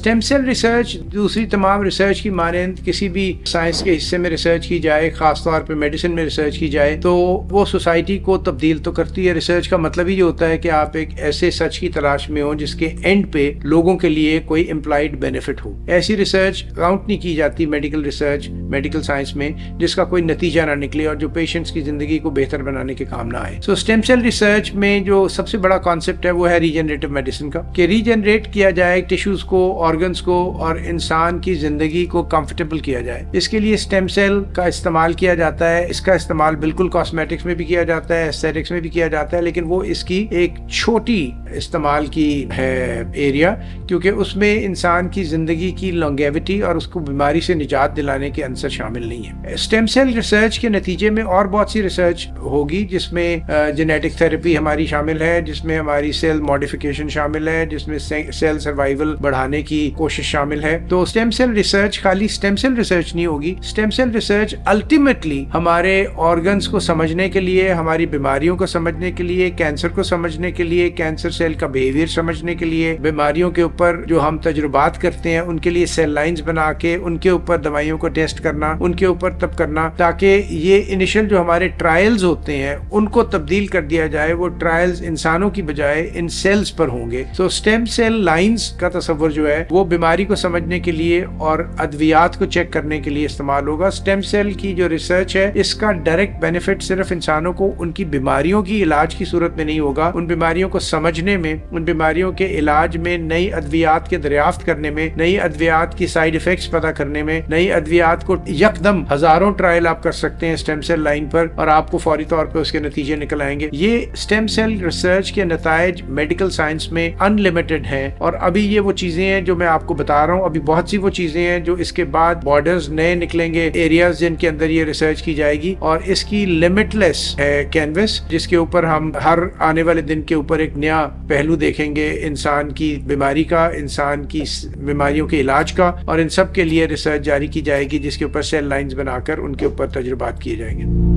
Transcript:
Stem cell research दूसरी तमाम research की मानंद किसी भी साइंस के हिस्से में रिसर्च की जाए, खासतौर पे मेडिसिन में रिसर्च की जाए, तो वो सोसाइटी को तब्दील तो करती है। रिसर्च का मतलब ही ये होता है कि आप एक ऐसे सच की तलाश में हो जिसके एंड पे लोगों के लिए कोई इम्प्लाइड बेनिफिट हो। ऐसी रिसर्च काउंट नहीं की जाती मेडिकल रिसर्च, मेडिकल साइंस में, जिसका कोई नतीजा ना निकले और जो पेशेंट्स की जिंदगी को बेहतर बनाने के काम ना आए। सो स्टेम सेल रिसर्च में जो सबसे बड़ा कॉन्सेप्ट है वो है रीजनरेटिव मेडिसिन का, कि रीजनरेट किया जाए टिश्यूज को, ऑर्गन्स को और इंसान की जिंदगी को कंफर्टेबल किया जाए। इसके लिए स्टेम सेल का इस्तेमाल किया जाता है। इसका इस्तेमाल बिल्कुल कॉस्मेटिक्स में भी किया जाता है, एस्थेटिक्स में भी किया जाता है, लेकिन वो इसकी एक छोटी इस्तेमाल की है एरिया, क्योंकि उसमें इंसान की जिंदगी की लॉन्गेविटी और उसको बीमारी से निजात दिलाने के अंसर शामिल नहीं है। स्टेम सेल रिसर्च के नतीजे में और बहुत सी रिसर्च होगी, जिसमें जेनेटिक थेरेपी हमारी शामिल है, जिसमें हमारी सेल मॉडिफिकेशन शामिल है, जिसमें सेल सर्वाइवल बढ़ाने की कोशिश शामिल है। तो स्टेम सेल रिसर्च खाली स्टेम सेल रिसर्च नहीं होगी। स्टेम सेल रिसर्च अल्टीमेटली हमारे ऑर्गन्स को समझने के लिए, हमारी बीमारियों को समझने के लिए, कैंसर को समझने के लिए, कैंसर सेल का बिहेवियर समझने के लिए, बीमारियों के ऊपर जो हम तजुर्बात करते हैं उनके लिए सेल लाइंस बना के उनके ऊपर दवाइयों को टेस्ट करना, उनके ऊपर तब करना, ताकि ये इनिशियल जो हमारे ट्रायल्स होते हैं उनको तब्दील कर दिया जाए। वो ट्रायल्स इंसानों की बजाय इन सेल्स पर होंगे। तो स्टेम सेल लाइंस का तस्वर जो है वो बीमारी को समझने के लिए और अद्वियात को चेक करने के लिए इस्तेमाल होगा। स्टेम सेल की जो रिसर्च है इसका डायरेक्ट बेनिफिट सिर्फ इंसानों को उनकी बीमारियों की इलाज की सूरत में नहीं होगा, उन बीमारियों को समझने में, उन बीमारियों के इलाज में, नई अद्वियात के दरियाफ्त करने में, नई अद्वियात की साइड इफेक्ट्स पता करने में, नई अद्वियात को यकदम हजारों ट्रायल आप कर सकते हैं स्टेम सेल लाइन पर और आपको फौरी तौर पर उसके नतीजे निकल आएंगे। ये स्टेम सेल रिसर्च के नतायज मेडिकल साइंस में अनलिमिटेड हैं और अभी ये वो चीजें हैं जो मैं आपको बता रहा हूँ। अभी बहुत सी वो चीजें हैं जो इसके बाद बॉर्डर्स नए निकलेंगे, एरियाज जिनके अंदर ये रिसर्च की जाएगी और इसकी लिमिटलेस है कैनवस, जिसके ऊपर हम हर आने वाले दिन के ऊपर एक नया पहलू देखेंगे इंसान की बीमारी का, इंसान की बीमारियों के इलाज का, और इन सब के लिए रिसर्च जारी की जाएगी जिसके ऊपर सेल लाइंस बनाकर उनके ऊपर तजुर्बात किए जाएंगे।